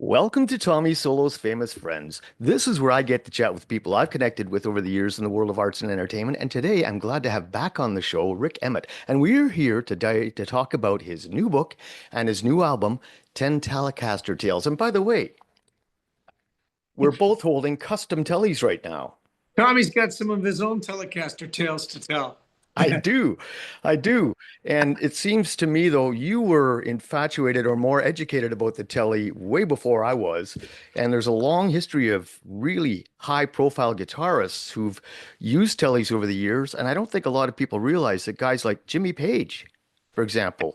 Welcome to Tommy Solo's Famous Friends. This is where I get to chat with people I've connected with over the years in the world of arts and entertainment. And today I'm glad to have back on the show Rik Emmett. And we're here today to talk about his new book and his new album, 10 Telecaster Tales. And by the way, we're both holding custom tellies right now. Tommy's got some of his own Telecaster tales to tell. I do. I do. And it seems to me, though, you were infatuated or more educated about the telly way before I was. And there's a long history of really high profile guitarists who've used tellies over the years. And I don't think a lot of people realize that guys like Jimmy Page, for example,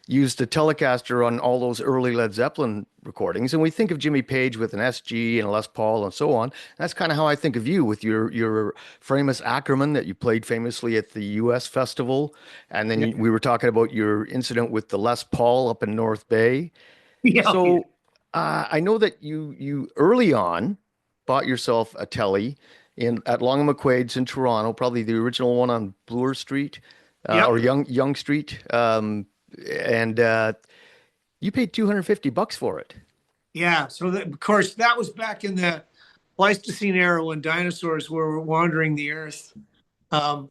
used the Telecaster on all those early Led Zeppelin recordings. And we think of Jimmy Page with an SG and a Les Paul and so on. That's kind of how I think of you with your famous Ackerman that you played famously at the US Festival. And then Yeah. we were talking about your incident with the Les Paul up in North Bay. Yeah. So I know that you early on bought yourself a Tele in at Long and McQuaid's in Toronto, probably the original one on Bloor Street or Yep. Young Street. And you paid $250 for it. Yeah. So that, of course, that was back in the Pleistocene era when dinosaurs were wandering the earth. No,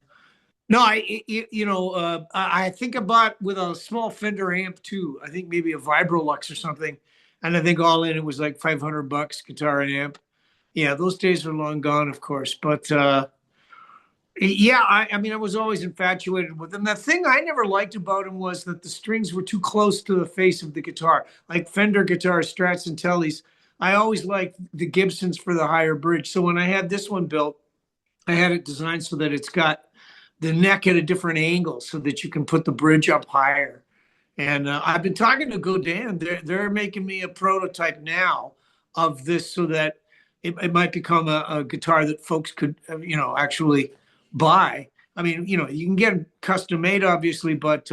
I think I bought with a small Fender amp too. I think maybe a Vibrolux or something, and I think all in it was like $500 guitar and amp. Yeah, those days are long gone, of course. But yeah, I mean, I was always infatuated with him. The thing I never liked about him was that the strings were too close to the face of the guitar. Like Fender guitars, Strats, and Tellies, I always liked the Gibsons for the higher bridge. So when I had this one built, I had it designed so that it's got the neck at a different angle so that you can put the bridge up higher. And I've been talking to Godin. They're making me a prototype now of this so that it might become a guitar that folks could, actually buy. I mean, you can get them custom made, obviously, but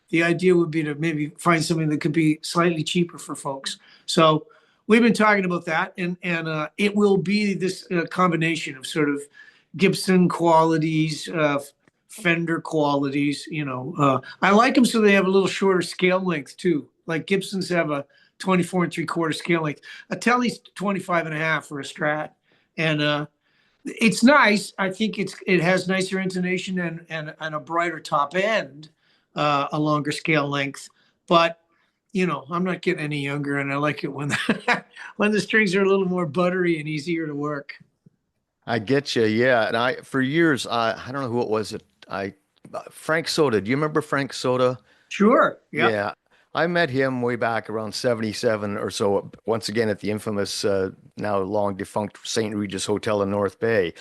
the idea would be to maybe find something that could be slightly cheaper for folks. So we've been talking about that, and it will be this combination of sort of Gibson qualities, Fender qualities. I like them so they have a little shorter scale length too. Like Gibsons have a 24 and 3/4 scale length. A Tele's 25 and a half for a Strat, and it's nice. I think it has nicer intonation and a brighter top end, a longer scale length. But I'm not getting any younger, and I like it when when the strings are a little more buttery and easier to work. I get you, yeah. And for years, I don't know who it was. Frank Soda. Do you remember Frank Soda? Sure. Yep. Yeah, I met him way back around 77 or so, once again at the infamous, now long defunct St. Regis Hotel in North Bay.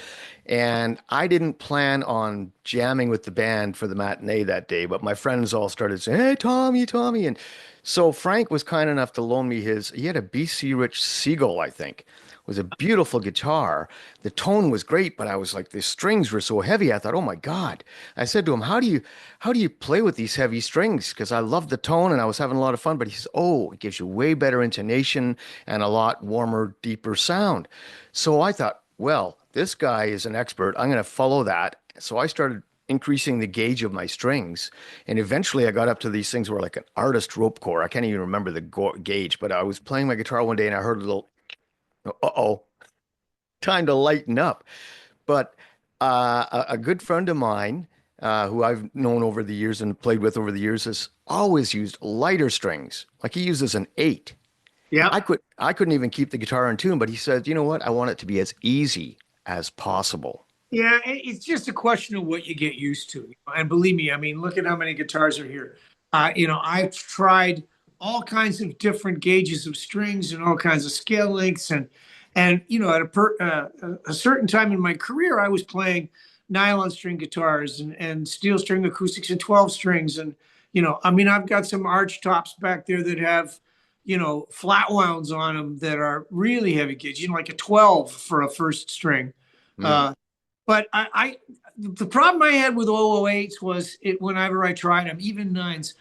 And I didn't plan on jamming with the band for the matinee that day, but my friends all started saying, "Hey, Tommy, Tommy." And so Frank was kind enough to loan me he had a BC Rich Seagull, I think. It was a beautiful guitar. The tone was great, but I was like, the strings were so heavy. I thought, oh my God. I said to him, how do you play with these heavy strings? Because I love the tone and I was having a lot of fun. But he says, oh, it gives you way better intonation and a lot warmer, deeper sound. So I thought, well, this guy is an expert. I'm going to follow that. So I started increasing the gauge of my strings. And eventually I got up to these things where like an artist rope core. I can't even remember the gauge, but I was playing my guitar one day and I heard a little, uh-oh, time to lighten up. But a good friend of mine, who I've known over the years and played with over the years, has always used lighter strings. Like he uses an eight. Yep. I couldn't even keep the guitar in tune, but he said, you know what? I want it to be as easy as possible. Yeah, it's just a question of what you get used to. And believe me, I mean, look at how many guitars are here. I've tried all kinds of different gauges of strings and all kinds of scale lengths, and at a certain time in my career, I was playing nylon string guitars and steel string acoustics and 12 strings, and I mean, I've got some arch tops back there that have flat wounds on them that are really heavy gauge, like a 12 for a first string. Mm. Uh, But the problem I had with 008s was whenever I tried them, even nines,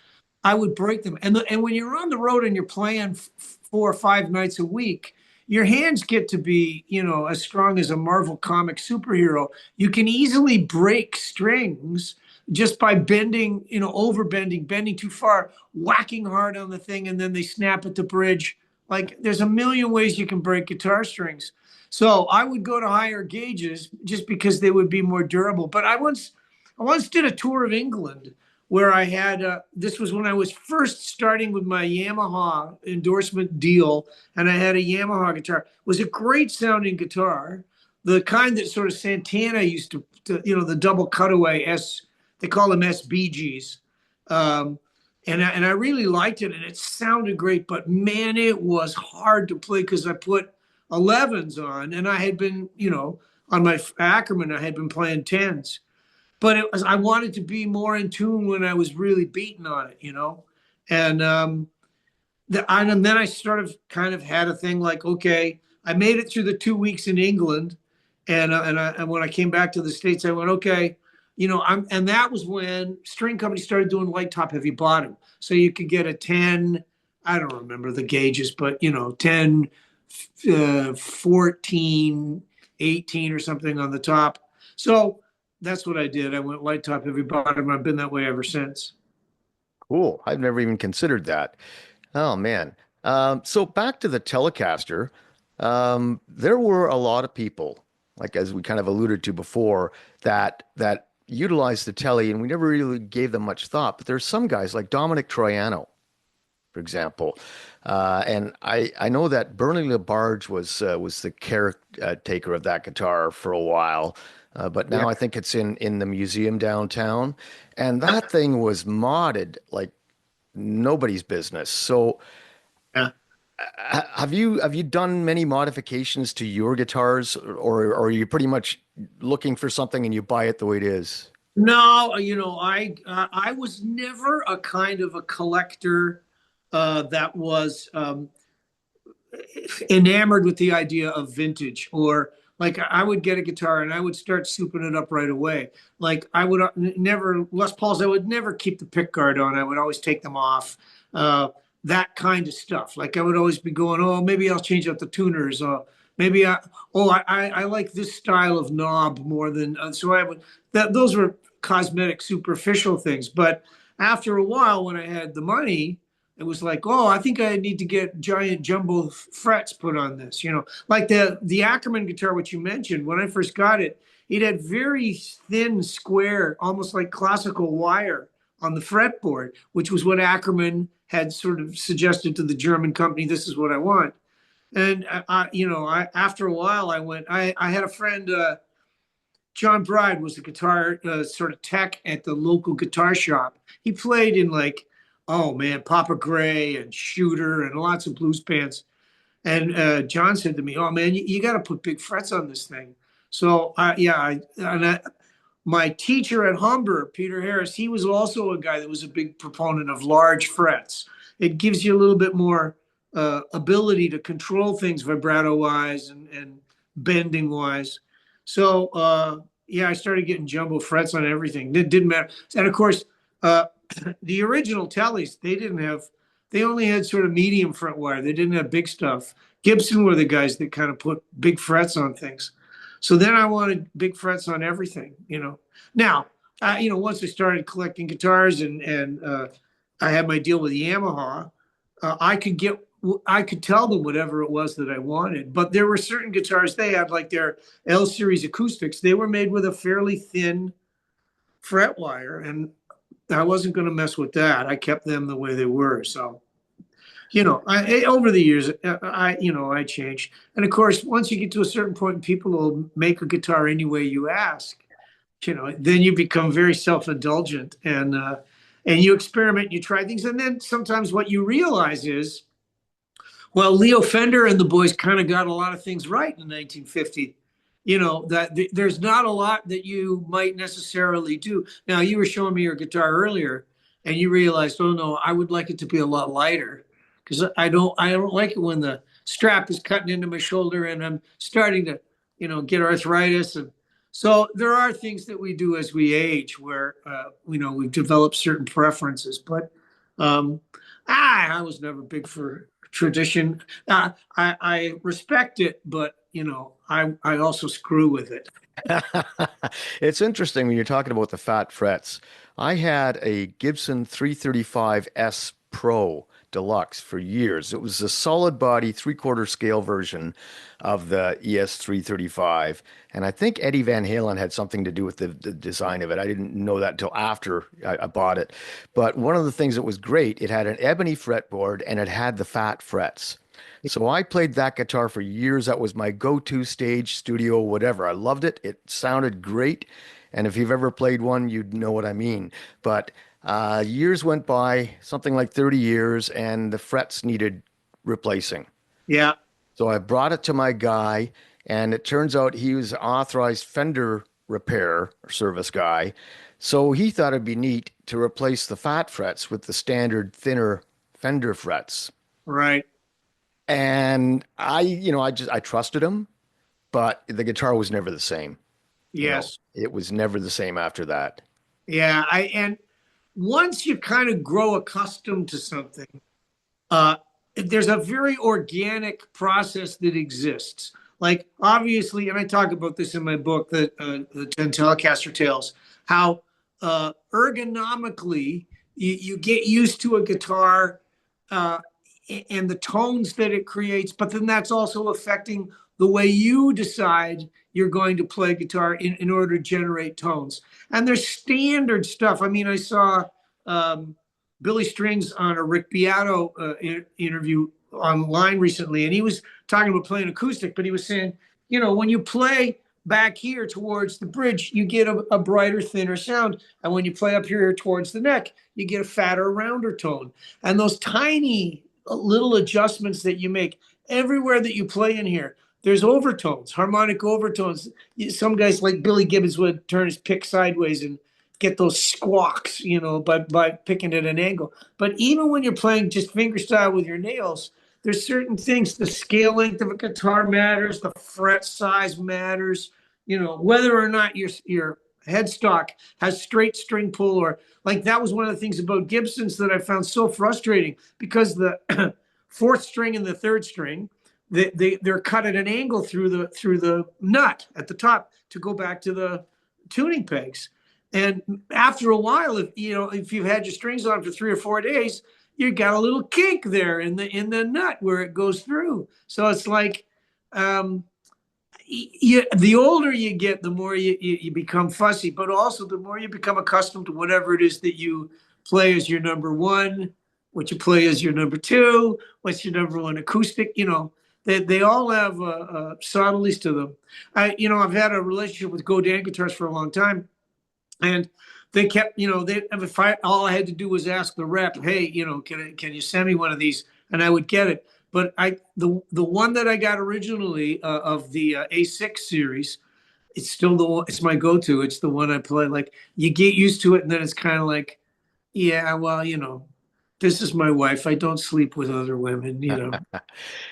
I would break them. And when you're on the road and you're playing 4 or 5 nights a week, your hands get to be, as strong as a Marvel comic superhero. You can easily break strings just by bending, overbending, bending too far, whacking hard on the thing, and then they snap at the bridge. Like there's a million ways you can break guitar strings. So I would go to higher gauges just because they would be more durable. But I once did a tour of England where I had this was when I was first starting with my Yamaha endorsement deal, and I had a Yamaha guitar. It was a great sounding guitar, the kind that sort of Santana used to the double cutaway S. They call them SBGs. Um, and I really liked it, and it sounded great. But man, it was hard to play because I put 11s on, and I had been, on my Ackerman, I had been playing 10s. But I wanted to be more in tune when I was really beating on it. And and then I sort of kind of had a thing like, okay, I made it through the 2 weeks in England, and when I came back to the States, I went, okay, and that was when string companies started doing light top heavy bottom, so you could get a 10. I don't remember the gauges, but 10, 14, 18 or something on the top. So that's what I did. I went light top heavy bottom. I've been that way ever since. Cool. I've never even considered that. Oh man. So back to the Telecaster, there were a lot of people, like as we kind of alluded to before, that utilized the Tele, and we never really gave them much thought. But there's some guys like Dominic Troiano, for example, and I know that Bernie LaBarge was the caretaker of that guitar for a while, but Yeah. now I think it's in the museum downtown, and that thing was modded like nobody's business. So Yeah. have you done many modifications to your guitars, or are you pretty much looking for something and you buy it the way it is? No, I was never a kind of a collector that was enamored with the idea of vintage, or like I would get a guitar and I would start souping it up right away. Like I would never Les Pauls. I would never keep the pick guard on. I would always take them off. That kind of stuff. Like I would always be going, oh, maybe I'll change out the tuners. Maybe I like this style of knob more than so I would that those were cosmetic superficial things. But after a while, when I had the money, it was like, oh, I think I need to get giant jumbo frets put on this. Like the Ackerman guitar, which you mentioned. When I first got it, it had very thin, square, almost like classical wire on the fretboard, which was what Ackerman had sort of suggested to the German company. This is what I want. And after a while, I had a friend. John Bride was the guitar sort of tech at the local guitar shop. He played in like, oh man, Papa Gray and Shooter and lots of blues bands. And John said to me, "Oh man, you got to put big frets on this thing." So my teacher at Humber, Peter Harris, he was also a guy that was a big proponent of large frets. It gives you a little bit more ability to control things vibrato wise and bending wise. So yeah, I started getting jumbo frets on everything. It didn't matter. And of course, uh, the original Teles, they only had sort of medium fret wire. They didn't have big stuff. Gibson were the guys that kind of put big frets on things. So then I wanted big frets on everything. Now, once I started collecting guitars and I had my deal with Yamaha, I could tell them whatever it was that I wanted. But there were certain guitars they had, like their L series acoustics. They were made with a fairly thin fret wire, and I wasn't going to mess with that. I kept them the way they were. So, over the years, I changed. And of course, once you get to a certain point, people will make a guitar any way you ask. Then you become very self-indulgent and you experiment, you try things, and then sometimes what you realize is, well, Leo Fender and the boys kind of got a lot of things right in 1950. That there's not a lot that you might necessarily do. Now, you were showing me your guitar earlier, and you realized, oh no, I would like it to be a lot lighter because I don't like it when the strap is cutting into my shoulder and I'm starting to, get arthritis. And so there are things that we do as we age where, we've developed certain preferences. But um, I was never big for tradition. I respect it, but I also screw with it. It's interesting when you're talking about the fat frets. I had a Gibson 335S Pro Deluxe for years. It was a solid body, three-quarter scale version of the ES335. And I think Eddie Van Halen had something to do with the design of it. I didn't know that until after I bought it. But one of the things that was great, it had an ebony fretboard and it had the fat frets. So I played that guitar for years. That was my go-to stage, studio, whatever. I loved it. It sounded great. And if you've ever played one, you'd know what I mean. But years went by, something like 30 years, and the frets needed replacing. Yeah. So I brought it to my guy, and it turns out he was an authorized fender repair service guy. So he thought it'd be neat to replace the fat frets with the standard thinner fender frets. Right. And I trusted him, but the guitar was never the same. Yes. It was never the same after that. Yeah. And once you kind of grow accustomed to something, uh, there's a very organic process that exists. Like obviously, and I talk about this in my book, the 10 Telecaster Tales, how ergonomically you get used to a guitar uh, and the tones that it creates, but then that's also affecting the way you decide you're going to play guitar in order to generate tones. And there's standard stuff. I mean, I saw um, Billy Strings on a Rick Beato interview online recently, and he was talking about playing acoustic, but he was saying, when you play back here towards the bridge, you get a brighter, thinner sound. And when you play up here towards the neck, you get a fatter, rounder tone. And those tiny little adjustments that you make everywhere that you play in here, there's overtones, harmonic overtones. Some guys like Billy Gibbons would turn his pick sideways and get those squawks, by picking at an angle. But even when you're playing just fingerstyle with your nails, there's certain things. The scale length of a guitar matters. The fret size matters. Whether or not your headstock has straight string pull, or like that was one of the things about Gibsons that I found so frustrating, because the fourth string and the third string, they're cut at an angle through the nut at the top to go back to the tuning pegs. And after a while, if you've had your strings on for 3 or 4 days, you got a little kink there in the nut where it goes through. So it's like, the older you get, the more you become fussy, but also the more you become accustomed to whatever it is that you play as your number one, what you play as your number two, what's your number one acoustic. They all have subtleties to them. I've had a relationship with Godin guitars for a long time, and they kept, if all I had to do was ask the rep, hey, can you send me one of these, and I would get it. But the one that I got originally of the A6 series, it's still the one. It's my go-to. It's the one I play. Like, you get used to it, and then it's kind of like, yeah, well, this is my wife. I don't sleep with other women.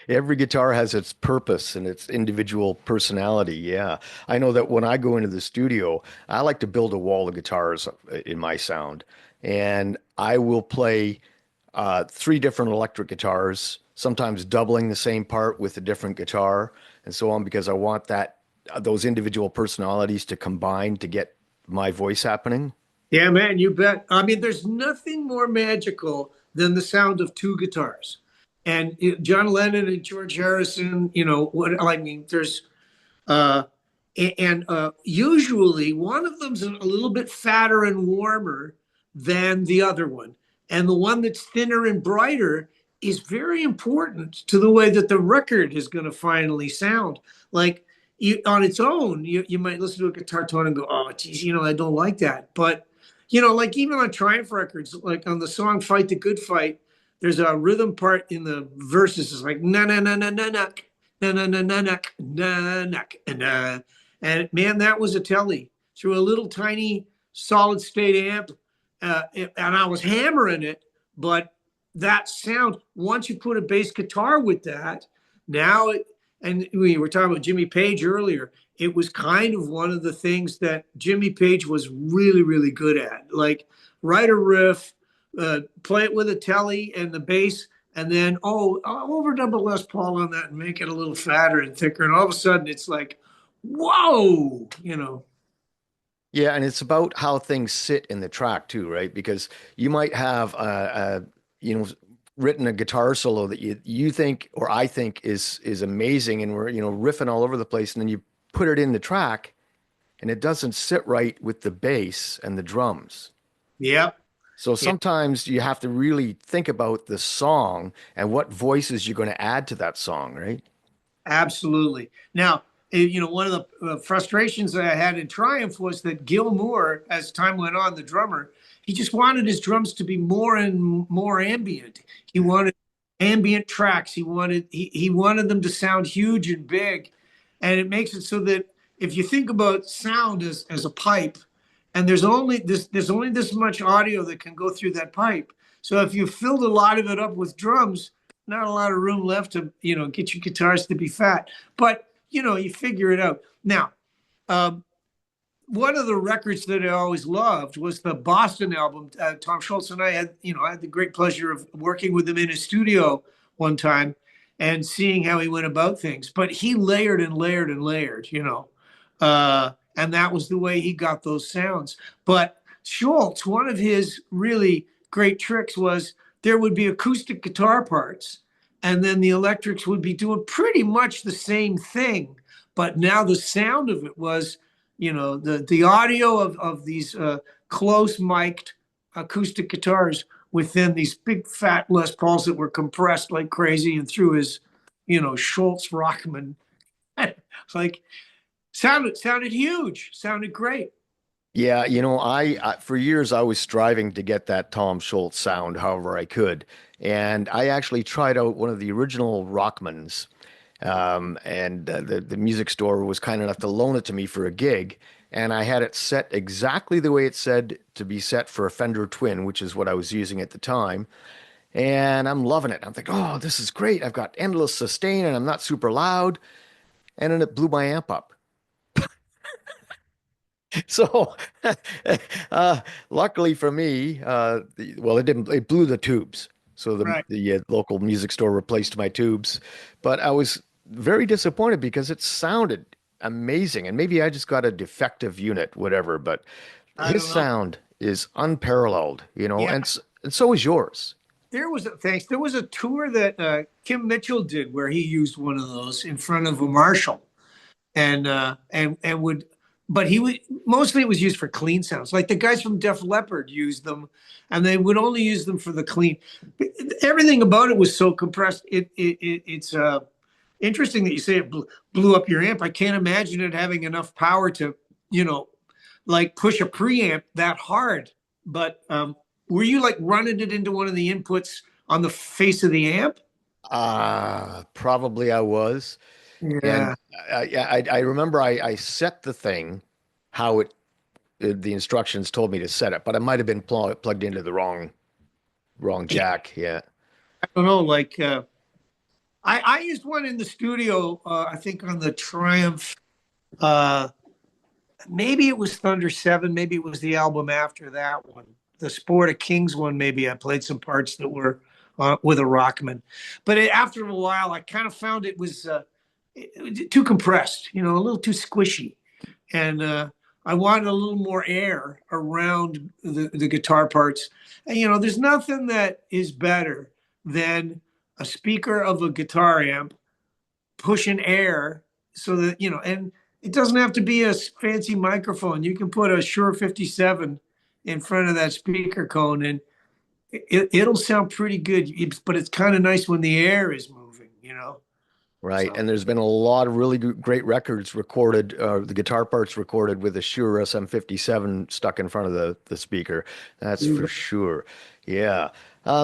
Every guitar has its purpose and its individual personality. Yeah. I know that when I go into the studio, I like to build a wall of guitars in my sound. And I will play three different electric guitars, sometimes doubling the same part with a different guitar and so on, because I want those individual personalities to combine to get my voice happening. Yeah, man, you bet. I mean, there's nothing more magical than the sound of two guitars. And John Lennon and George Harrison, what I mean, there's uh usually one of them's a little bit fatter and warmer than the other one. And the one that's thinner and brighter is very important to the way that the record is going to finally sound. Like, on its own, you might listen to a guitar tone and go, oh, geez, I don't like that. But, like even on Triumph records, like on the song Fight the Good Fight, there's a rhythm part in the verses. It's like, na na na na na na na na na na na na na. And man, that was a Tele through a little tiny solid state amp. And I was hammering it, but that sound, once you put a bass guitar with that, and we were talking about Jimmy Page earlier, it was kind of one of the things that Jimmy Page was really, really good at. Like, write a riff, play it with a Tele and the bass, and then, I'll overdub a Les Paul on that and make it a little fatter and thicker. And all of a sudden it's like, whoa. Yeah, and it's about how things sit in the track too, right? Because you might have you know, written a guitar solo that you think or I think is amazing, and we're riffing all over the place, and then you put it in the track and it doesn't sit right with the bass and the drums. Yep. So Yeah, sometimes you have to really think about the song and what voices you're going to add to that song, right? absolutely. Now, one of the frustrations that I had in Triumph was that Gil Moore, as time went on, the drummer, he just wanted his drums to be more and more ambient. He wanted ambient tracks. He wanted them to sound huge and big, and it makes it so that if you think about sound as a pipe, and there's only this much audio that can go through that pipe. So if you filled a lot of it up with drums, not a lot of room left to get your guitars to be fat. But you figure it out. Now, um, one of the records that I always loved was the Boston album. Tom Schultz and I had the great pleasure of working with him in his studio one time and seeing how he went about things. But he layered and layered and layered. And that was the way he got those sounds. But Schultz, one of his really great tricks was there would be acoustic guitar parts, and then the electrics would be doing pretty much the same thing. But now the sound of it was the audio of these close mic'd acoustic guitars within these big fat Les Pauls that were compressed like crazy and through his Schultz Rockman. Like sounded huge, sounded great. Yeah, I for years I was striving to get that Tom Schultz sound however I could. And I actually tried out one of the original Rockmans. And the music store was kind enough to loan it to me for a gig. And I had it set exactly the way it said to be set for a Fender Twin, which is what I was using at the time. And I'm loving it. I'm thinking, oh, this is great. I've got endless sustain and I'm not super loud. And then it blew my amp up. So, luckily for me, well, it didn't, it blew the tubes. So Right. the local music store replaced my tubes, but I was very disappointed because it sounded amazing. And maybe I just got a defective unit, whatever, but I his don't know. sound is unparalleled, Yeah. and so is yours. There was a tour that Kim Mitchell did where he used one of those in front of a Marshall. And would but he would mostly it was used for clean sounds, like the guys from Def Leppard used them, and they would only use them for the clean. Everything about it was so compressed. It's interesting that you say it blew up your amp. I can't imagine it having enough power to you know like push a preamp that hard. But were you like running it into one of the inputs on the face of the amp? Probably I was. And Yeah. I remember I set the thing how the instructions told me to set it, but I might have been plugged into the wrong jack. Yeah. I don't know, like I used one in the studio, I think on the Triumph. Uh, Maybe it was Thunder 7, maybe it was the album after that one. The Sport of Kings one, maybe I played some parts that were with a Rockman. But after a while, I kind of found it too compressed, a little too squishy. And I wanted a little more air around the guitar parts. And, there's nothing that is better than a speaker of a guitar amp pushing air so that, and it doesn't have to be a fancy microphone. You can put a Shure 57 in front of that speaker cone and it'll sound pretty good. But it's kind of nice when the air is moving. Right. So, And there's been a lot of really great records recorded, the guitar parts recorded with a Shure SM57 stuck in front of the speaker. That's for sure. Yeah.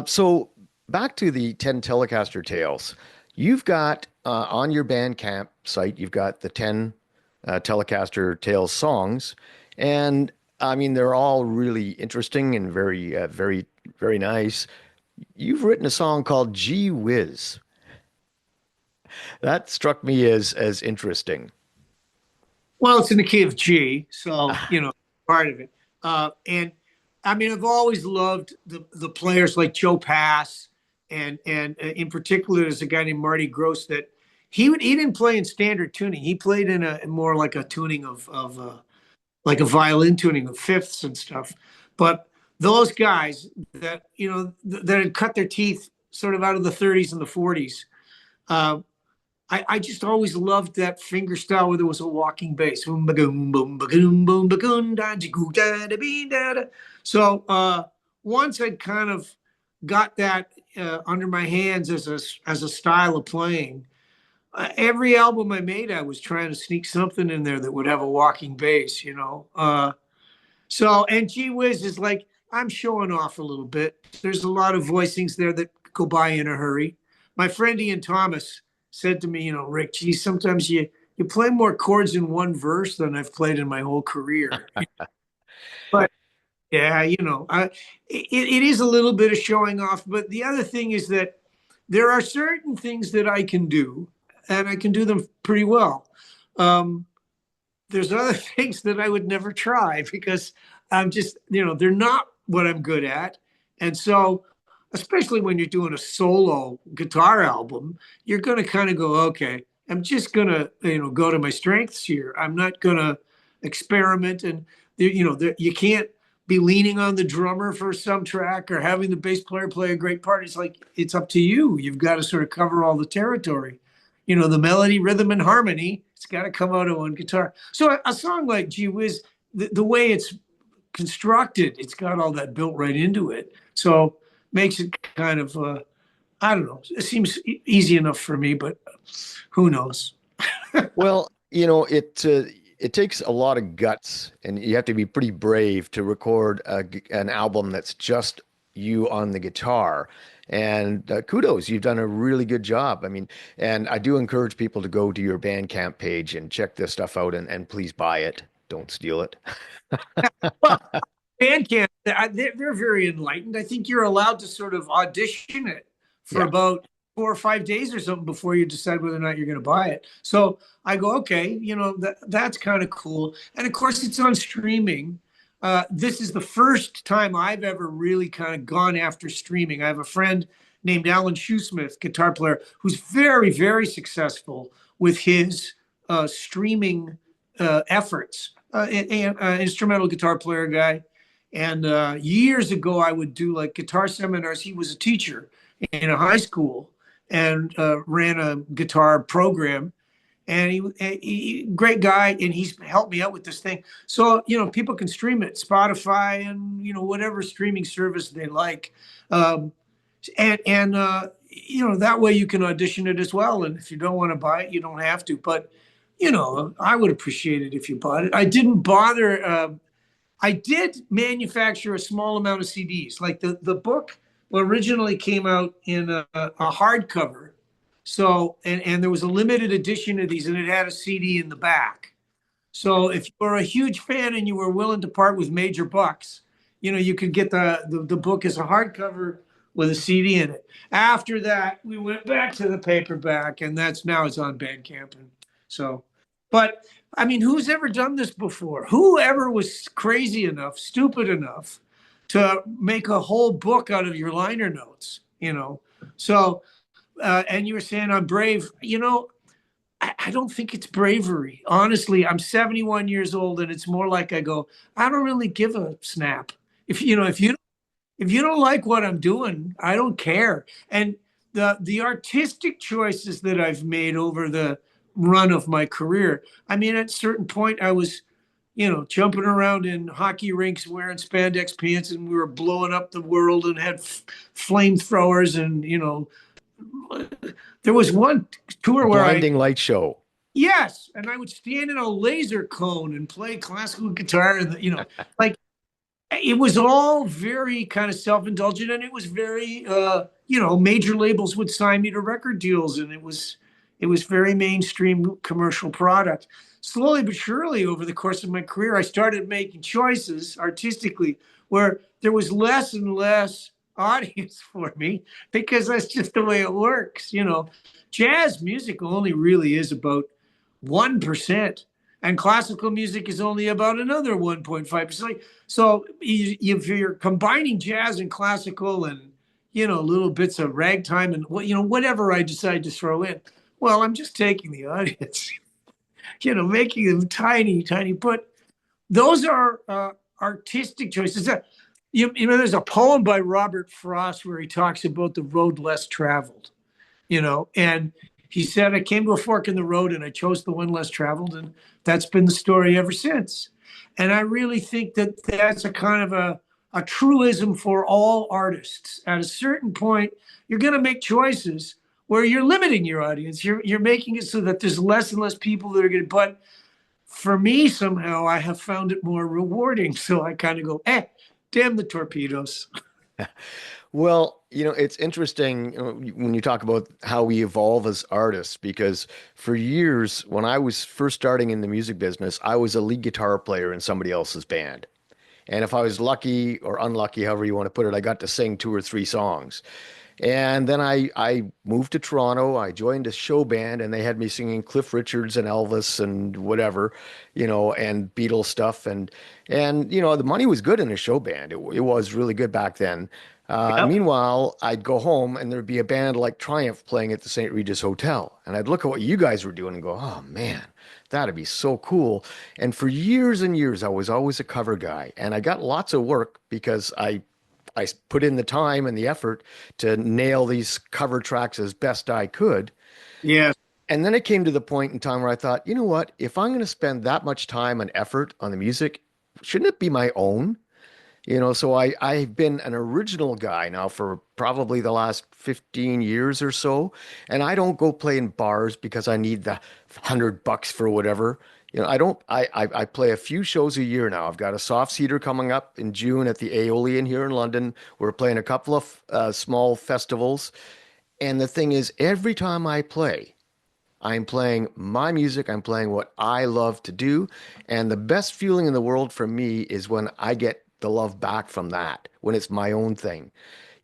So back to the 10 Telecaster Tales. You've got on your Bandcamp site, you've got the 10 Telecaster Tales songs. And I mean, they're all really interesting and very nice. You've written a song called Gee Whiz. That struck me as interesting. well, it's in the key of G, so part of it. And I mean, I've always loved the players like Joe Pass, and in particular, there's a guy named Marty Gross that he didn't play in standard tuning. He played in a more like a tuning of like a violin tuning of fifths and stuff. But those guys that that had cut their teeth sort of out of the 30s and the 40s. Uh, I just always loved that finger style where there was a walking bass. So once I'd kind of got that under my hands as a style of playing, every album I made, I was trying to sneak something in there that would have a walking bass, you know. So, and gee whiz is like, I'm showing off a little bit. There's a lot of voicings there that go by in a hurry. My friend Ian Thomas said to me, you know, Rick, geez, sometimes you play more chords in one verse than I've played in my whole career. But yeah, you know, it is a little bit of showing off. But the other thing is that there are certain things that I can do, and I can do them pretty well. Um, there's other things that I would never try because I'm just, you know, they're not what I'm good at. And so, especially when you're doing a solo guitar album, you're going to kind of go, okay, I'm just going to, you know, go to my strengths here. I'm not going to experiment. And, you know, you can't be leaning on the drummer for some track or having the bass player play a great part. It's like, it's up to you. You've got to sort of cover all the territory. You know, the melody, rhythm, and harmony, it's got to come out on guitar. So a song like Gee Whiz, the way it's constructed, it's got all that built right into it. So makes it kind of, I don't know, it seems easy enough for me, but who knows? Well, you know, it takes a lot of guts, and you have to be pretty brave to record an album that's just you on the guitar. And kudos, you've done a really good job. I mean, and I do encourage people to go to your Bandcamp page and check this stuff out, and please buy it. Don't steal it. Well, Bandcamp, they're very enlightened. I think you're allowed to sort of audition it for Yeah. about 4 or 5 days or something before you decide whether or not you're going to buy it. So I go, okay, you know, that's kind of cool. And of course, it's on streaming. This is the first time I've ever really kind of gone after streaming. I have a friend named Alan Shoesmith, guitar player, who's very, very successful with his streaming efforts. Instrumental guitar player guy. And years ago, I would do like guitar seminars. He was a teacher in a high school and ran a guitar program. And he great guy, and he's helped me out with this thing. So you know, people can stream it, Spotify, and you know whatever streaming service they like, and you know that way you can audition it as well. And if you don't want to buy it, you don't have to. But you know, I would appreciate it if you bought it. I didn't bother. I did manufacture a small amount of CDs. Like the book originally came out in a hardcover. So, and there was a limited edition of these, and it had a CD in the back. So if you were a huge fan and you were willing to part with major bucks, you know, you could get the book as a hardcover with a CD in it. After that, we went back to the paperback, and that's now it's on Bandcamp. And so, but I mean, who's ever done this before? Whoever was crazy enough, stupid enough to make a whole book out of your liner notes, you know? So, and you were saying I'm brave. You know, I don't think it's bravery. Honestly, I'm 71 years old, and it's more like I go, I don't really give a snap. If you know, if you don't like what I'm doing, I don't care. And the artistic choices that I've made over the run of my career, I mean, at a certain point, I was, you know, jumping around in hockey rinks wearing spandex pants, and we were blowing up the world and had flamethrowers, and you know, there was one tour where Blinding light show. yes, and I would stand in a laser cone and play classical guitar, and you know, like it was all very kind of self-indulgent, and it was very, you know, major labels would sign me to record deals, and it was very mainstream commercial product. Slowly but surely, over the course of my career, I started making choices artistically where there was less and less audience for me because that's just the way it works. You know, jazz music only really is about 1%, and classical music is only about another 1.5%. So if you're combining jazz and classical and, you know, little bits of ragtime and what, you know, whatever I decide to throw in, well, I'm just taking the audience, you know, making them tiny, tiny. But those are artistic choices. you know, there's a poem by Robert Frost where he talks about the road less traveled, you know, and he said, I came to a fork in the road and I chose the one less traveled. And that's been the story ever since. And I really think that that's a kind of a truism for all artists. At a certain point, you're going to make choices where you're limiting your audience. You're making it so that there's less and less people that are going to, but for me, somehow I have found it more rewarding. So I kind of go, damn the torpedoes. Well, it's interesting when you talk about how we evolve as artists, because for years, when I was first starting in the music business, I was a lead guitar player in somebody else's band. And if I was lucky or unlucky, however you want to put it, I got to sing two or three songs. And then I moved to Toronto. I joined a show band, and they had me singing Cliff Richards and Elvis and whatever, and Beatles stuff. And the money was good in a show band. It was really good back then. Yep. Meanwhile, I'd go home and there'd be a band like Triumph playing at the St. Regis Hotel, and I'd look at what you guys were doing and go, "Oh man, that'd be so cool." And for years and years, I was always a cover guy, and I got lots of work because I put in the time and the effort to nail these cover tracks as best I could. Yeah. And then it came to the point in time where I thought, you know what? If I'm going to spend that much time and effort on the music, shouldn't it be my own? So I've been an original guy now for probably the last 15 years or so. And I don't go play in bars because I need the $100 for whatever. I don't, I play a few shows a year now. I've got a soft seater coming up in June at the Aeolian here in London. We're playing a couple of small festivals. And the thing is, every time I play, I'm playing my music. I'm playing what I love to do. And the best feeling in the world for me is when I get the love back from that, when it's my own thing.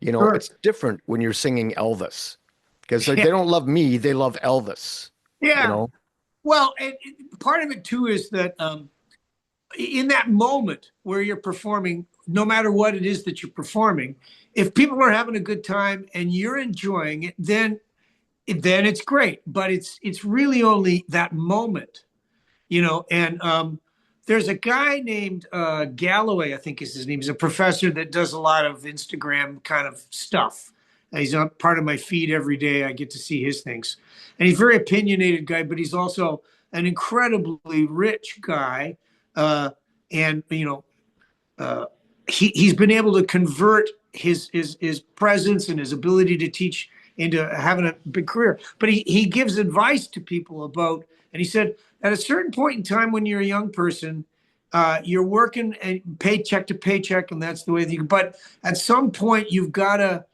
Sure. It's different when you're singing Elvis because they Yeah. don't love me, they love Elvis, you Yeah. know? Well, and part of it too is that in that moment where you're performing, no matter what it is that you're performing, if people are having a good time and you're enjoying it, then it's great. But it's really only that moment, you know. And there's a guy named Galloway, I think is his name. He's a professor that does a lot of Instagram kind of stuff. He's on part of my feed every day. I get to see his things, and he's a very opinionated guy, but he's also an incredibly rich guy. Uh, and uh, he's been able to convert his presence and his ability to teach into having a big career. But he gives advice to people about, and he said at a certain point in time when you're a young person, you're working and paycheck to paycheck, and that's the way that you. But at some point, you've got to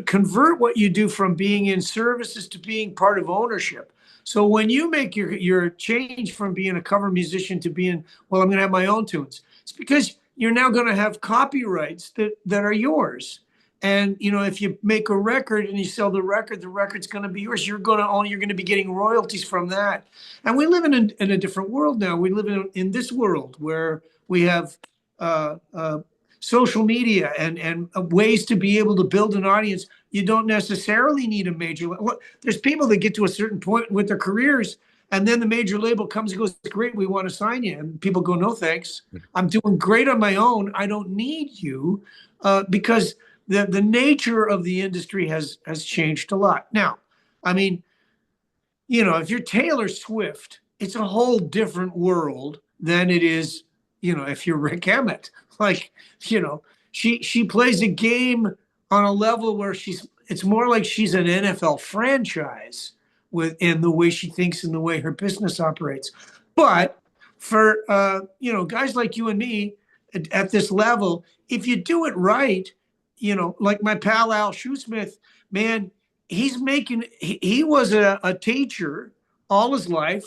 convert what you do from being in services to being part of ownership. So when you make your change from being a cover musician to being, well, I'm going to have my own tunes, it's because you're now going to have copyrights that are yours. And if you make a record and you sell the record's going to be yours. You're going to be getting royalties from that. And we live in a different world now. We live in this world where we have social media and ways to be able to build an audience. You don't necessarily need a major. There's people that get to a certain point with their careers, and then the major label comes and goes, "Great, we want to sign you." And people go, "No, thanks. I'm doing great on my own. I don't need you," because the nature of the industry has changed a lot. Now, I mean, if you're Taylor Swift, it's a whole different world than it is, if you're Rik Emmett. Like, she plays a game on a level where it's more like she's an NFL franchise in the way she thinks and the way her business operates. But for guys like you and me at this level, if you do it right, like my pal Al Shoesmith, man, he was a teacher all his life,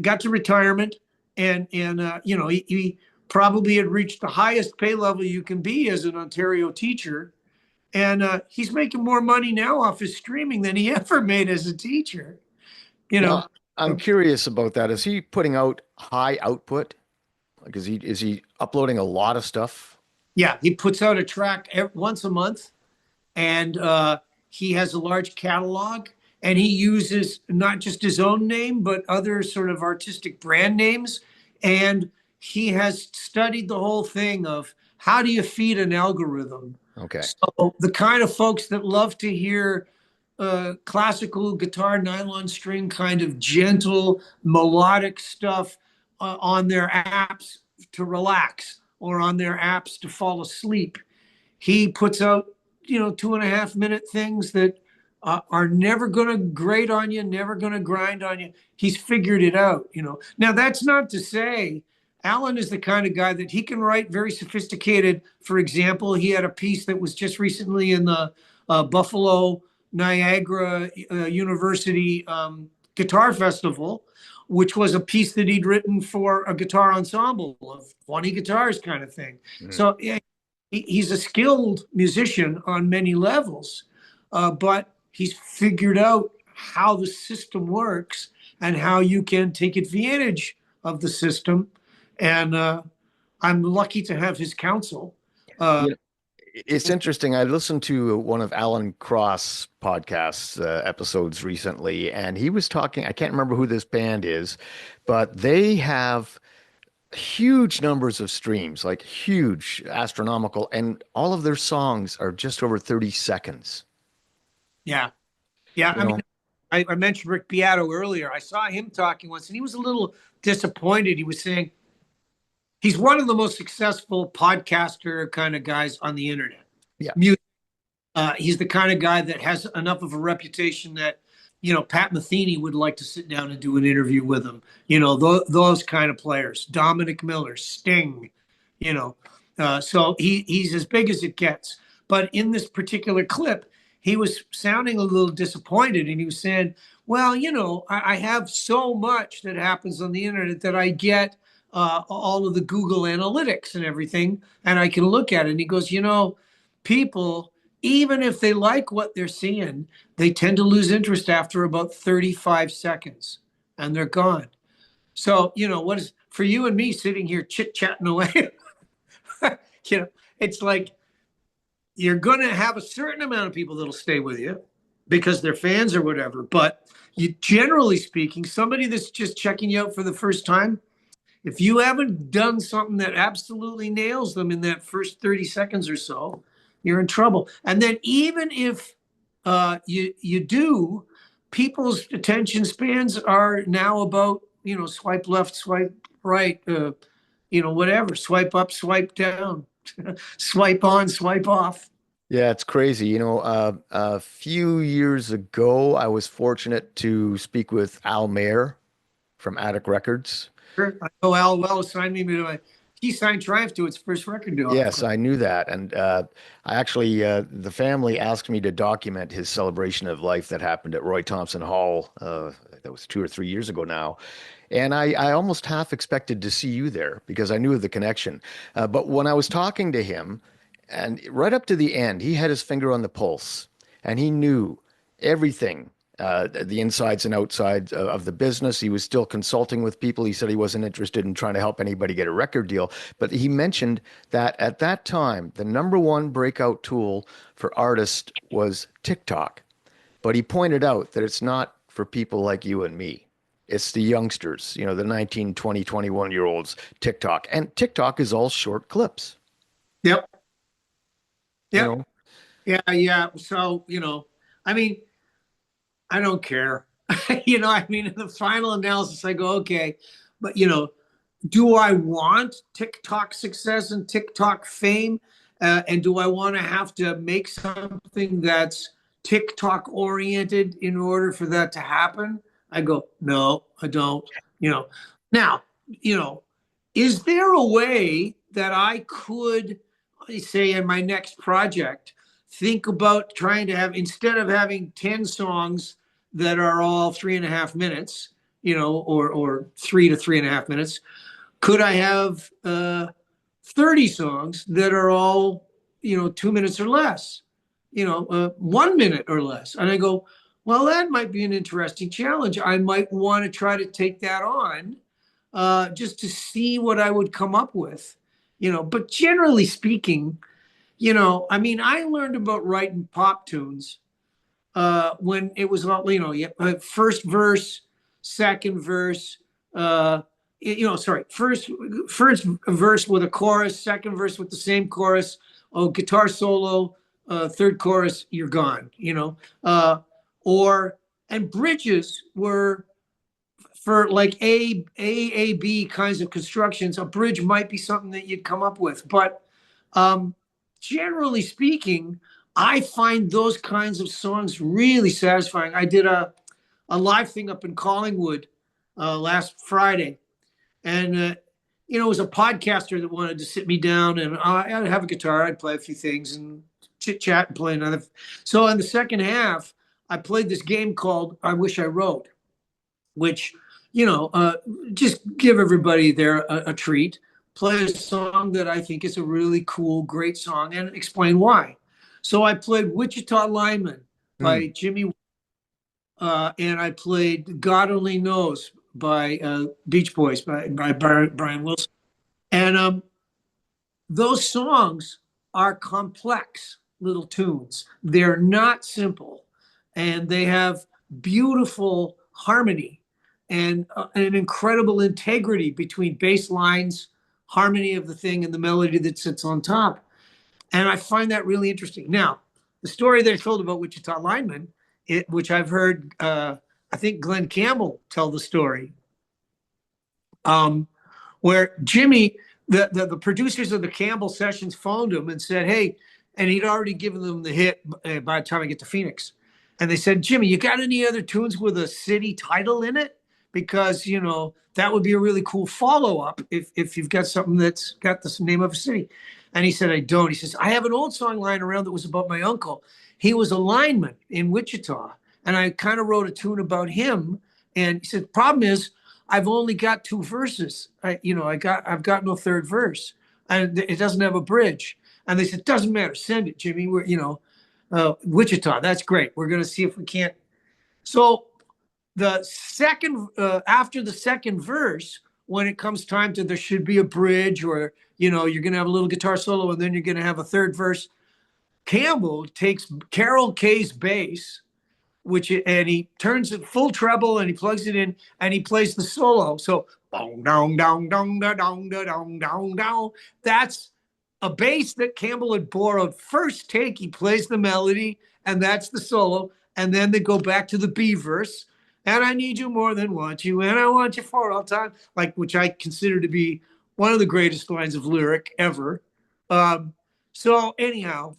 got to retirement, and he probably had reached the highest pay level you can be as an Ontario teacher, and he's making more money now off his streaming than he ever made as a teacher. you know Now, I'm curious about that. Is he putting out high output? Like, is he uploading a lot of stuff? yeah, he puts out a track once a month, and he has a large catalog, and he uses not just his own name but other sort of artistic brand names, and he has studied the whole thing of how do you feed an algorithm? Okay. So the kind of folks that love to hear classical guitar, nylon string, kind of gentle melodic stuff on their apps to relax or on their apps to fall asleep. He puts out, 2.5 minute things that are never going to grate on you, never going to grind on you. He's figured it out. Now, that's not to say Alan is the kind of guy that he can write very sophisticated. For example, he had a piece that was just recently in the Buffalo Niagara University Guitar Festival, which was a piece that he'd written for a guitar ensemble of 20 guitars kind of thing. So yeah, he's a skilled musician on many levels, but he's figured out how the system works and how you can take advantage of the system. And I'm lucky to have his counsel. You know, it's interesting. I listened to one of Alan Cross' podcasts episodes recently, and he was talking. I can't remember who this band is, but they have huge numbers of streams, like huge, astronomical, and all of their songs are just over 30 seconds. Yeah. Yeah. You I mean, know, I mentioned Rick Beato earlier. I saw him talking once, and he was a little disappointed. He was saying he's one of the most successful podcaster kind of guys on the internet. yeah. He's the kind of guy that has enough of a reputation that, Pat Metheny would like to sit down and do an interview with him. Those kind of players, Dominic Miller, Sting, so he's as big as it gets. But in this particular clip, he was sounding a little disappointed, and he was saying, well, I have so much that happens on the internet that I get all of the Google analytics and everything, and I can look at it. And he goes, people, even if they like what they're seeing, they tend to lose interest after about 35 seconds and they're gone. So, what is for you and me sitting here chit-chatting away? It's like you're going to have a certain amount of people that'll stay with you because they're fans or whatever. But generally speaking, somebody that's just checking you out for the first time, if you haven't done something that absolutely nails them in that first 30 seconds or so, you're in trouble. And then even if you do, people's attention spans are now about, swipe left, swipe right, whatever, swipe up, swipe down, swipe on, swipe off. Yeah, it's crazy. A few years ago, I was fortunate to speak with Al Mayer from Attic Records. Sure. I know Al well signed me to he signed Triumph to its first record deal. Yes, I knew that. And I actually, the family asked me to document his celebration of life that happened at Roy Thompson Hall. That was 2 or 3 years ago now. And I almost half expected to see you there because I knew of the connection. But when I was talking to him, and right up to the end, he had his finger on the pulse and he knew everything, the insides and outsides of the business. He was still consulting with people. He said he wasn't interested in trying to help anybody get a record deal. But he mentioned that at that time, the number one breakout tool for artists was TikTok. But he pointed out that it's not for people like you and me. It's the youngsters, the 19, 20, 21-year-olds, TikTok. And TikTok is all short clips. Yep. You Yep. know? Yeah. So, I mean, I don't care. In the final analysis, I go, okay, but do I want TikTok success and TikTok fame? And do I want to have to make something that's TikTok oriented in order for that to happen? I go, no, I don't. Now, is there a way that I could, say, in my next project, think about trying to have, instead of having 10 songs that are all 3.5 minutes, or 3 to 3.5 minutes, could I have 30 songs that are all, 2 minutes or less, 1 minute or less? And I go, well, that might be an interesting challenge. I might want to try to take that on just to see what I would come up with, but generally speaking, I learned about writing pop tunes when it was about, first verse, second verse, sorry, first verse with a chorus, second verse with the same chorus, oh, guitar solo, third chorus, you're gone, or, and bridges were for like B kinds of constructions. A bridge might be something that you'd come up with, but um, generally speaking, I find those kinds of songs really satisfying. I did a live thing up in Collingwood last Friday, and it was a podcaster that wanted to sit me down, and I'd have a guitar, I'd play a few things and chit chat and play another. So in the second half, I played this game called I Wish I Wrote, which just give everybody there a treat. Play a song that I think is a really cool, great song, and explain why. So I played Wichita Lineman by Jimmy, and I played God Only Knows by Beach Boys by Brian Wilson. And those songs are complex little tunes. They're not simple, and they have beautiful harmony and an incredible integrity between bass lines, harmony of the thing, and the melody that sits on top. And I find that really interesting. Now, the story that I told about Wichita Lineman, which I've heard, I think Glenn Campbell tell the story, where Jimmy, the producers of the Campbell sessions phoned him and said, hey, and he'd already given them the hit by the time I get to Phoenix. And they said, Jimmy, you got any other tunes with a city title in it? Because, that would be a really cool follow-up if you've got something that's got the name of a city. And he said, I don't. He says, I have an old song lying around that was about my uncle. He was a lineman in Wichita, and I kind of wrote a tune about him. And he said, problem is, I've only got two verses. I've got no third verse, and it doesn't have a bridge. And they said, doesn't matter, send it, Jimmy. We're, Wichita, that's great. We're going to see if we can't. So the second, after the second verse, when it comes time to, there should be a bridge, or, you're going to have a little guitar solo, and then you're going to have a third verse. Campbell takes Carol Kay's bass, and he turns it full treble, and he plugs it in, and he plays the solo. So dong dong dong dong dong dong dong dong. That's a bass that Campbell had borrowed. First take, he plays the melody, and that's the solo. And then they go back to the B verse. And I need you more than want you, and I want you for all time, which I consider to be one of the greatest lines of lyric ever. So anyhow,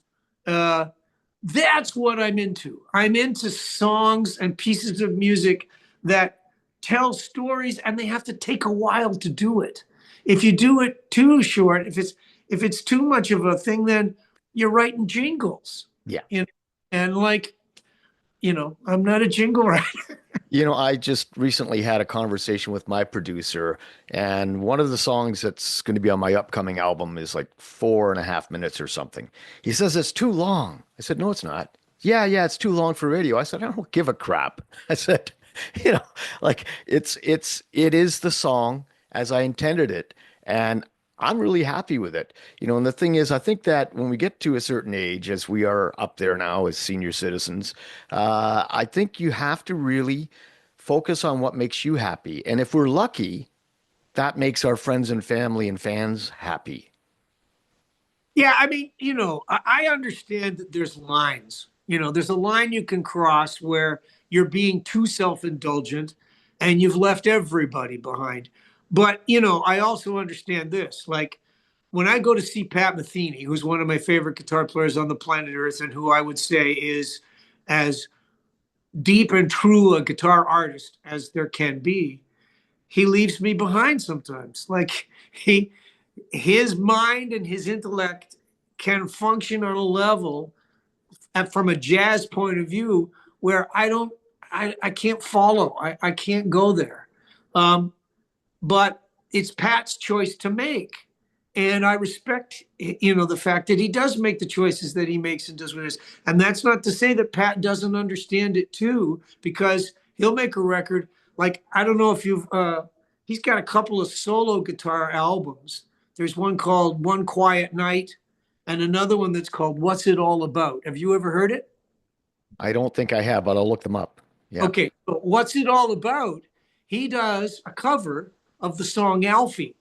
that's what I'm into. I'm into songs and pieces of music that tell stories, and they have to take a while to do it. If you do it too short, if it's too much of a thing, then you're writing jingles. Yeah. And I'm not a jingle writer. I just recently had a conversation with my producer, and one of the songs that's going to be on my upcoming album is like 4.5 minutes or something. He says it's too long. I said, no, it's not. Yeah, it's too long for radio. I said, I don't give a crap. I said, it is the song as I intended it. And I'm really happy with it. And the thing is, I think that when we get to a certain age, as we are up there now as senior citizens, I think you have to really focus on what makes you happy. And if we're lucky, that makes our friends and family and fans happy. Yeah, I mean, I understand that there's lines. There's a line you can cross where you're being too self-indulgent and you've left everybody behind. But, I also understand this. Like, when I go to see Pat Metheny, who's one of my favorite guitar players on the planet Earth, and who I would say is as deep and true a guitar artist as there can be, he leaves me behind sometimes. Like, his mind and his intellect can function on a level from a jazz point of view where I can't follow. I can't go there. But it's Pat's choice to make. And I respect, the fact that he does make the choices that he makes and does what it is. And that's not to say that Pat doesn't understand it too, because he'll make a record. Like, I don't know if he's got a couple of solo guitar albums. There's one called One Quiet Night and another one that's called What's It All About? Have you ever heard it? I don't think I have, but I'll look them up. Yeah. Okay. So What's It All About? He does a cover of the song Alfie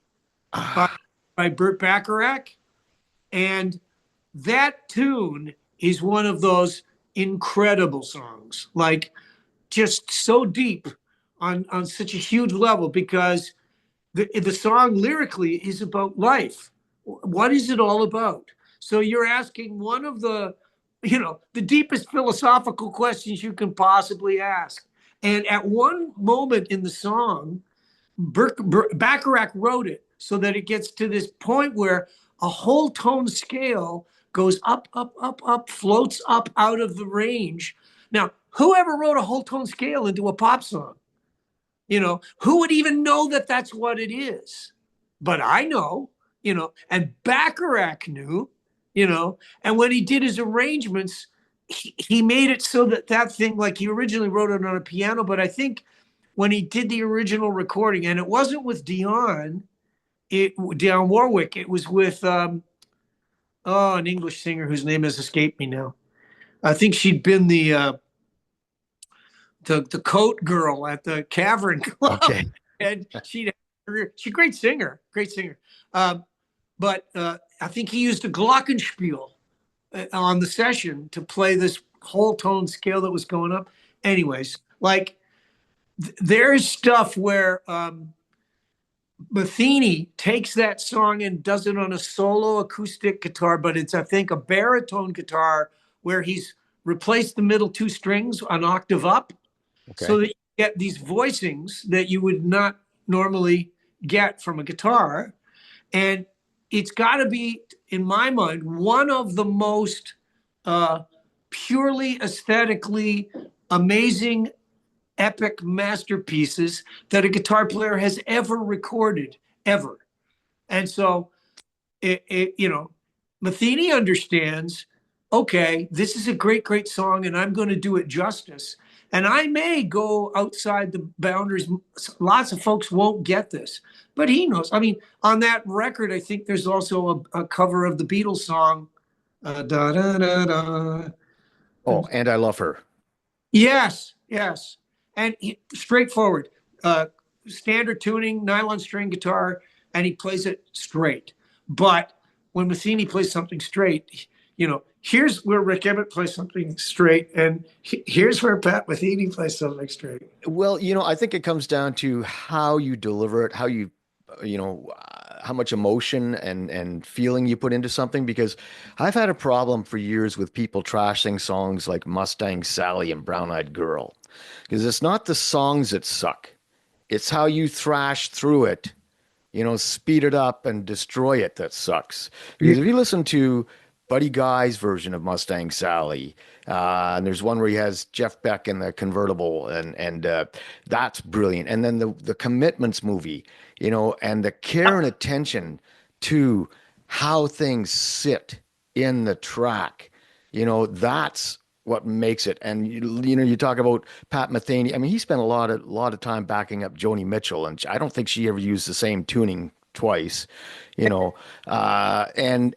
by, Ah, by Burt Bacharach. And that tune is one of those incredible songs, like just so deep on such a huge level, because the song lyrically is about life. What is it all about? So you're asking one of the deepest philosophical questions you can possibly ask. And at one moment in the song, Bacharach wrote it so that it gets to this point where a whole tone scale goes up, up, up, up, floats up out of the range. Now, whoever wrote a whole tone scale into a pop song? Who would even know that that's what it is? But I know, and Bacharach knew, and when he did his arrangements, he made it so that thing, like he originally wrote it on a piano, but I think when he did the original recording, and it wasn't with Dionne Warwick, it was with an English singer whose name has escaped me now. I think she'd been the coat girl at the Cavern Club, okay. and she's a great singer, great singer. But I think he used a glockenspiel on the session to play this whole tone scale that was going up. Anyways, like there's stuff where Metheny takes that song and does it on a solo acoustic guitar, but it's, I think, a baritone guitar where he's replaced the middle two strings an octave up so Okay. that you get these voicings that you would not normally get from a guitar. And it's got to be, in my mind, one of the most uh, purely aesthetically amazing epic masterpieces that a guitar player has ever recorded, ever. And so, Metheny understands, okay, this is a great, great song, and I'm going to do it justice. And I may go outside the boundaries. Lots of folks won't get this, but he knows. I mean, on that record, I think there's also a cover of the Beatles song, da da da da. Oh, and I love her. Yes, yes. And straightforward, standard tuning, nylon string guitar, and he plays it straight. But when Metheny plays something straight, here's where Rik Emmett plays something straight, and here's where Pat Metheny plays something straight. Well, I think it comes down to how you deliver it, how much emotion and feeling you put into something. Because I've had a problem for years with people trashing songs like Mustang Sally and Brown Eyed Girl, because it's not the songs that suck, it's how you thrash through it, speed it up and destroy it that sucks. Yeah. Because if you listen to Buddy Guy's version of Mustang Sally, and there's one where he has Jeff Beck in the convertible, and that's brilliant. And then the Commitments movie, and the care and attention to how things sit in the track, that's what makes it. And you talk about Pat Metheny. I mean, he spent a lot of time backing up Joni Mitchell, and I don't think she ever used the same tuning twice, and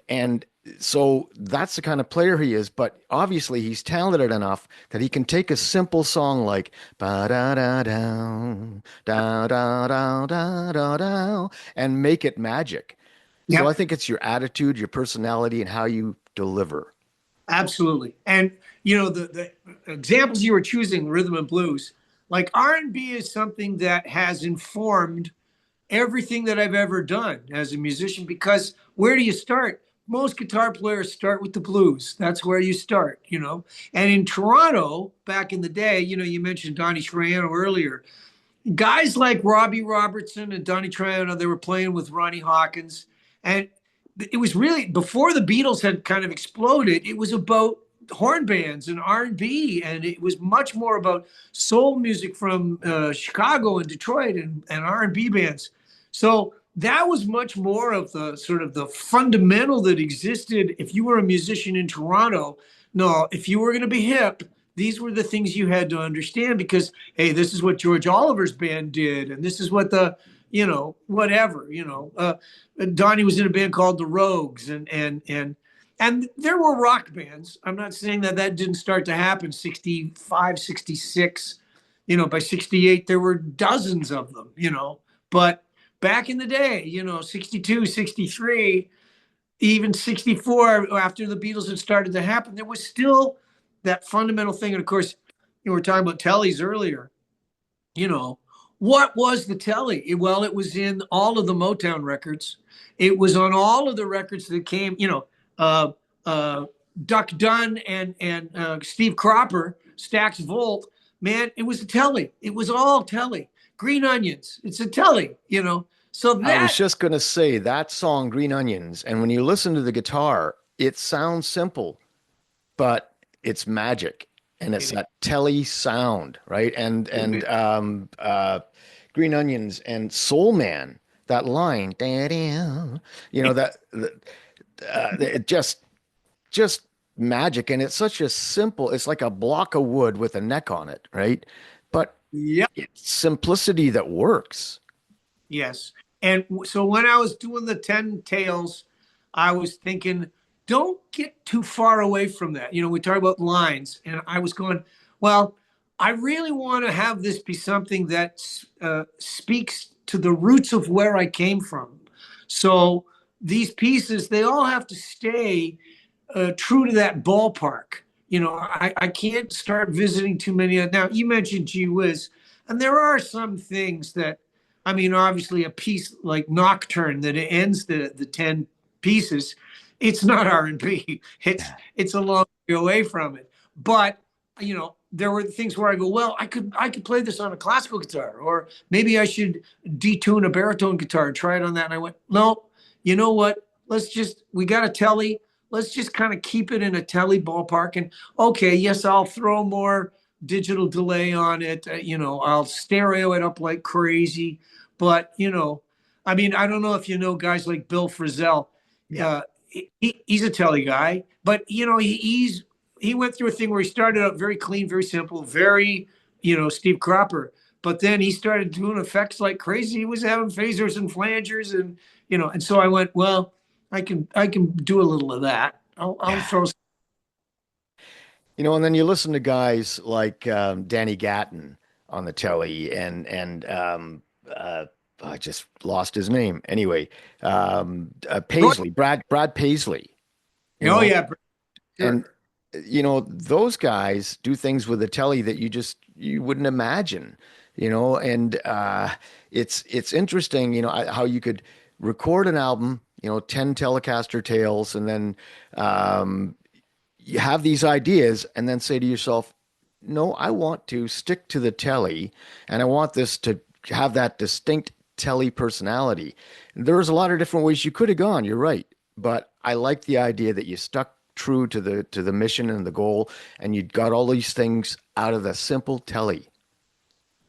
so that's the kind of player he is. But obviously, he's talented enough that he can take a simple song like ba da da down, da da da da da da, and make it magic. So Yeah, I think it's your attitude, your personality, and how you deliver. absolutely. And the examples you were choosing, rhythm and blues, like R&B is something that has informed everything that I've ever done as a musician, because where do you start? Most guitar players start with the blues. That's where you start. And in Toronto, back in the day, you mentioned Donnie Triano earlier. Guys like Robbie Robertson and Donnie Triano, they were playing with Ronnie Hawkins. And it was really before the Beatles had kind of exploded, it was about horn bands and R&B, and it was much more about soul music from Chicago and Detroit and R&B bands. So that was much more of the sort of the fundamental that existed if you were a musician in Toronto. No, if you were going to be hip, these were the things you had to understand, because hey, this is what George Oliver's band did, and this is what whatever. Donnie was in a band called the Rogues, and there were rock bands. I'm not saying that didn't start to happen 65, 66. By 68 there were dozens of them. But back in the day, 62, 63, even 64, after the Beatles had started to happen, there was still that fundamental thing. And of course, we were talking about tellies earlier. you know, what was the Tele? Well, it was in all of the Motown records. It was on all of the records that came, uh, uh, Duck Dunn and Steve Cropper, Stax Volt. Man, it was a Tele. It was all Tele. Green Onions. It's a Tele. So I was that, just going to say that song, Green Onions, and when you listen to the guitar, it sounds simple, but it's magic. And it's it, that telly sound, right? Green Onions and Soul Man, that line, it just magic. And it's such a simple, it's like a block of wood with a neck on it, right? But yeah, it's simplicity that works. yes. And so when I was doing the 10 Tails, I was thinking, don't get too far away from that. We talk about lines, and I was going, well, I really want to have this be something that speaks to the roots of where I came from. So these pieces, they all have to stay true to that ballpark. I can't start visiting too many. Now, you mentioned Gee Whiz, and there are some things that, I mean, obviously a piece like Nocturne that ends the 10 pieces, it's not R&B. It's a long way away from it. But, there were things where I go, well, I could play this on a classical guitar, or maybe I should detune a baritone guitar and try it on that. And I went, no, you know what? We got a Tele. Let's just kind of keep it in a Tele ballpark. And okay, yes, I'll throw more digital delay on it. I'll stereo it up like crazy. But, I mean, I don't know if you know guys like Bill Frisell. Yeah. Uh, he's a Tele guy, but, he went through a thing where he started out very clean, very simple, very, Steve Cropper. But then he started doing effects like crazy. He was having phasers and flangers, and so I went, well, I can do a little of that. I'll throw. And then you listen to guys like Danny Gatton on the telly, and I just lost his name. Anyway, Paisley, Brad Paisley, you Oh know, yeah, and sure. those guys do things with the telly that you wouldn't imagine, and it's interesting, how you could record an album, 10 Telecaster Tales, and then um, you have these ideas and then say to yourself, no, I want to stick to the telly and I want this to have that distinct telly personality. There's a lot of different ways you could have gone, you're right. But I like the idea that you stuck true to the mission and the goal, and you got all these things out of the simple telly.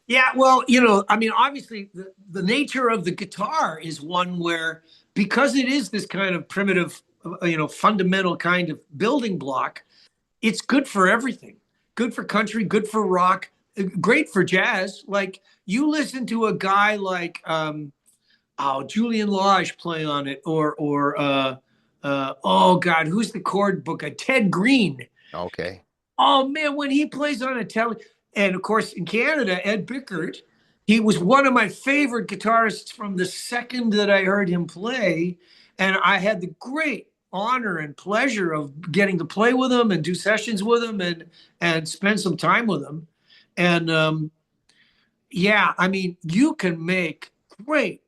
Yeah, well, I mean, obviously, the nature of the guitar is one where, because it is this kind of primitive, fundamental kind of building block, it's good for everything. Good for country, good for rock, great for jazz. Like, you listen to a guy like Julian Lage play on it, or oh God, who's the chord book? Ted Green. Okay. Oh man, when he plays on a tele, and of course in Canada, Ed Bickert, he was one of my favorite guitarists from the second that I heard him play, and I had the great honor and pleasure of getting to play with him and do sessions with him and spend some time with him. And yeah, I mean, you can make great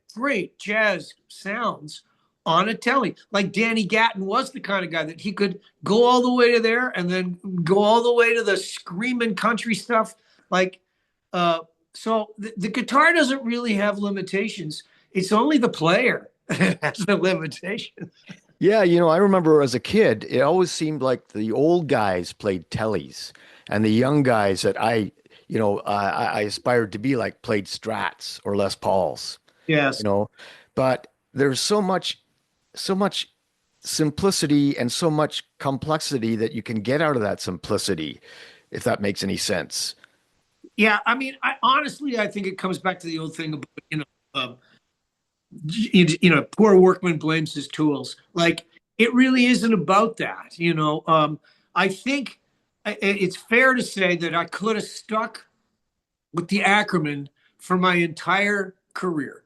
jazz sounds on a telly. Like Danny Gatton was the kind of guy that he could go all the way to there and then go all the way to the screaming country stuff. Like, uh, so the guitar doesn't really have limitations. It's only the player that has the limitations. Yeah, I remember as a kid, it always seemed like the old guys played tellies, and the young guys that I aspired to be like played Strats or Les Pauls, you Yes. know. But there's so much simplicity and so much complexity that you can get out of that simplicity, if that makes any sense. Yeah. I mean, I think it comes back to the old thing about, poor workman blames his tools. Like, it really isn't about that. I think it's fair to say that I could have stuck with the Ackerman for my entire career.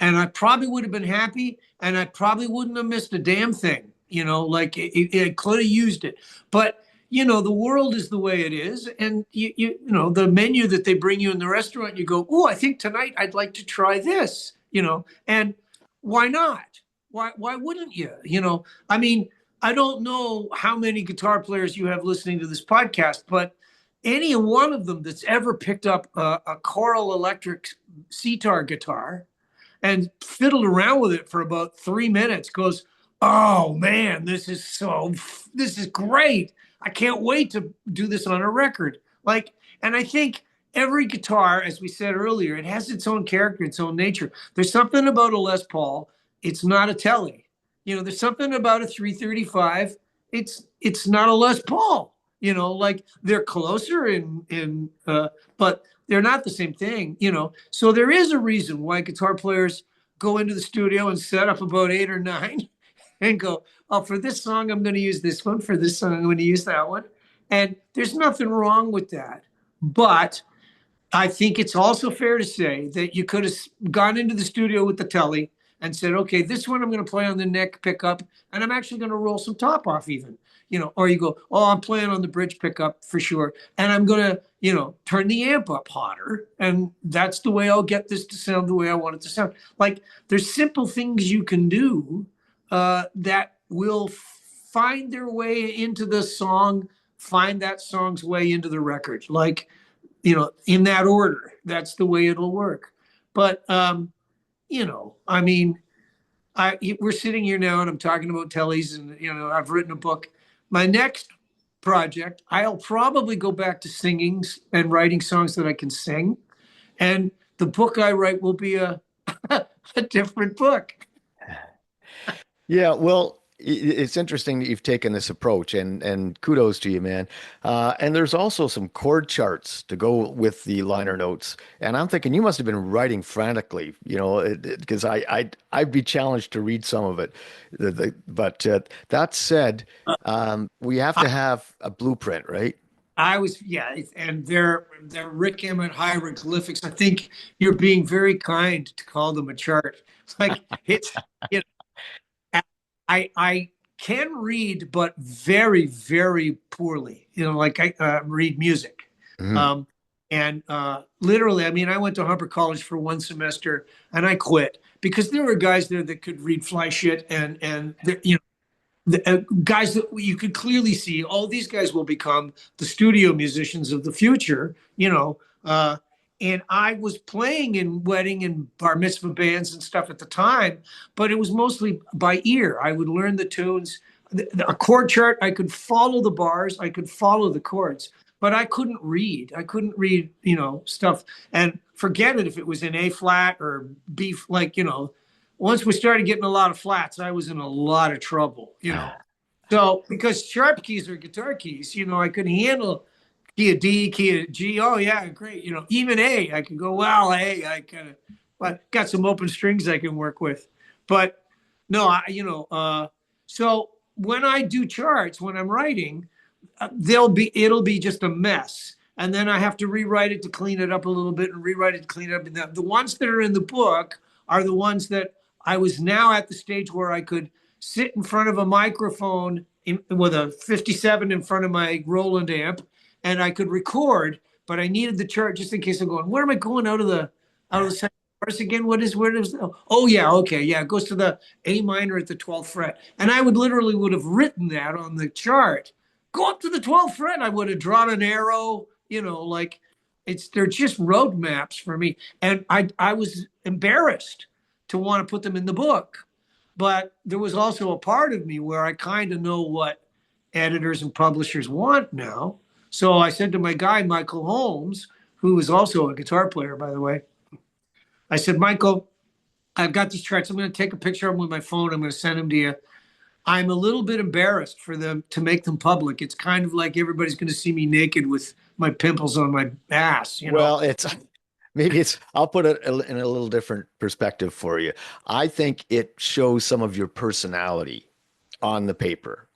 and I probably would have been happy, and I probably wouldn't have missed a damn thing. Like it could have used it. But the world is the way it is, and the menu that they bring you in the restaurant, you go, oh, I think tonight I'd like to try this. And why not? Why wouldn't you? I mean, I don't know how many guitar players you have listening to this podcast, but any one of them that's ever picked up a Coral Electric sitar guitar and fiddled around with it for about 3 minutes goes, oh man, this is great. I can't wait to do this on a record. And I think every guitar, as we said earlier, it has its own character, its own nature. There's something about a Les Paul. It's not a Tele. There's something about a 335. It's not a Les Paul. Like they're closer but they're not the same thing. So there is a reason why guitar players go into the studio and set up about 8 or 9 and go, oh, for this song, I'm going to use this one. For this song, I'm going to use that one. And there's nothing wrong with that. But I think it's also fair to say that you could have gone into the studio with the Tele and said, okay, this one I'm going to play on the neck pickup, and I'm actually going to roll some top off even, or you go, oh, I'm playing on the bridge pickup for sure. And I'm going to, turn the amp up hotter. And that's the way I'll get this to sound the way I want it to sound. Like there's simple things you can do that will find their way into the song, find that song's way into the record. Like, in that order, that's the way it'll work. But, I mean, we're sitting here now and I'm talking about Teles and, I've written a book. My next project, I'll probably go back to singing and writing songs that I can sing. And the book I write will be a different book. Yeah, well, it's interesting that you've taken this approach, and kudos to you, man. And there's also some chord charts to go with the liner notes, and I'm thinking you must have been writing frantically, because I'd be challenged to read some of it. But that said, we have to have a blueprint, right? Yeah, and they're Rik Emmett hieroglyphics. I think you're being very kind to call them a chart. Like it's, you I can read, but very, very poorly. Like I read music. Mhm. And literally, I mean, I went to Humber College for one semester and I quit because there were guys there that could read fly shit and the guys that you could clearly see, oh, these guys will become the studio musicians of the future, and I was playing in wedding and bar mitzvah bands and stuff at the time, but it was mostly by ear. I would learn the tunes, a chord chart. I could follow the bars. I could follow the chords, but I couldn't read. I couldn't read, stuff. And forget it if it was in A flat or B, once we started getting a lot of flats, I was in a lot of trouble. So because sharp keys are guitar keys, I could handle key of D, key of G. Oh yeah, great. Even A, I could go, well, A, I kind of, but got some open strings I can work with. But no, so when I do charts, when I'm writing, it'll be just a mess. And then I have to rewrite it to clean it up a little bit and rewrite it to clean it up. And the ones that are in the book are the ones that I was now at the stage where I could sit in front of a microphone with a 57 in front of my Roland amp and I could record, but I needed the chart just in case I'm going, where am I going out of the second verse again? Where is, oh yeah, okay, yeah, it goes to the A minor at the 12th fret. And I would have written that on the chart. Go up to the 12th fret. I would have drawn an arrow, like they're just roadmaps for me. And I was embarrassed to want to put them in the book. But there was also a part of me where I kind of know what editors and publishers want now. So I said to my guy, Michael Holmes, who is also a guitar player, by the way, I said, Michael, I've got these charts. I'm going to take a picture of them with my phone. I'm going to send them to you. I'm a little bit embarrassed for them to make them public. It's kind of like everybody's going to see me naked with my pimples on my ass, Well, I'll put it in a little different perspective for you. I think it shows some of your personality on the paper,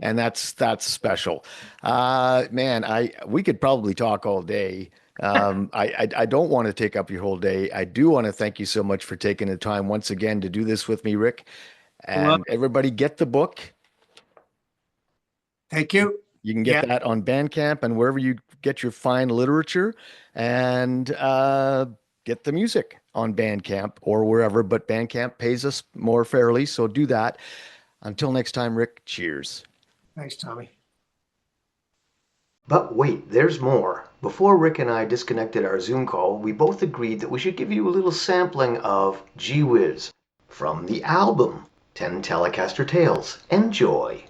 and that's special. Man, we could probably talk all day. I don't want to take up your whole day. I do want to thank you so much for taking the time once again to do this with me, Rick. Well, And everybody get the book. thank you. You can get Yeah, that on Bandcamp and wherever you get your fine literature, and get the music on Bandcamp or wherever. But Bandcamp pays us more fairly, so do that. Until next time, Rick, cheers. thanks, Tommy. But wait, there's more. Before Rick and I disconnected our Zoom call, we both agreed that we should give you a little sampling of Gee Whiz from the album 10 Telecaster Tales. Enjoy!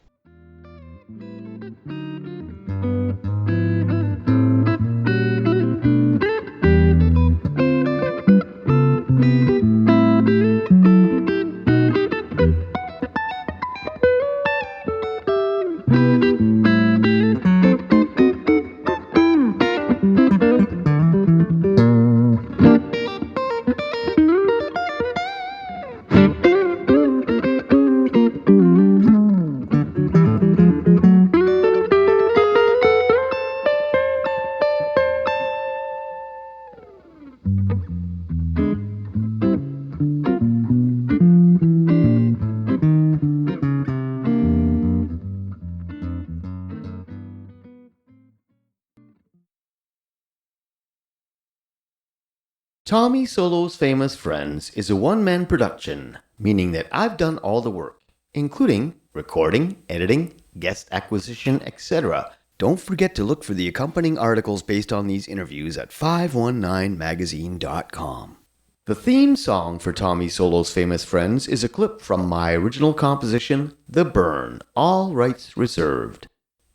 Tommy Solo's Famous Friends is a one-man production, meaning that I've done all the work, including recording, editing, guest acquisition, etc. Don't forget to look for the accompanying articles based on these interviews at 519magazine.com. The theme song for Tommy Solo's Famous Friends is a clip from my original composition, The Burn, all rights reserved.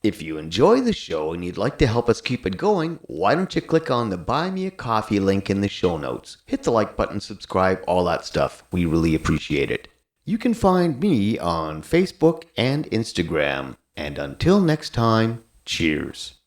If you enjoy the show and you'd like to help us keep it going, why don't you click on the Buy Me a Coffee link in the show notes. Hit the like button, subscribe, all that stuff. We really appreciate it. You can find me on Facebook and Instagram. And until next time, cheers.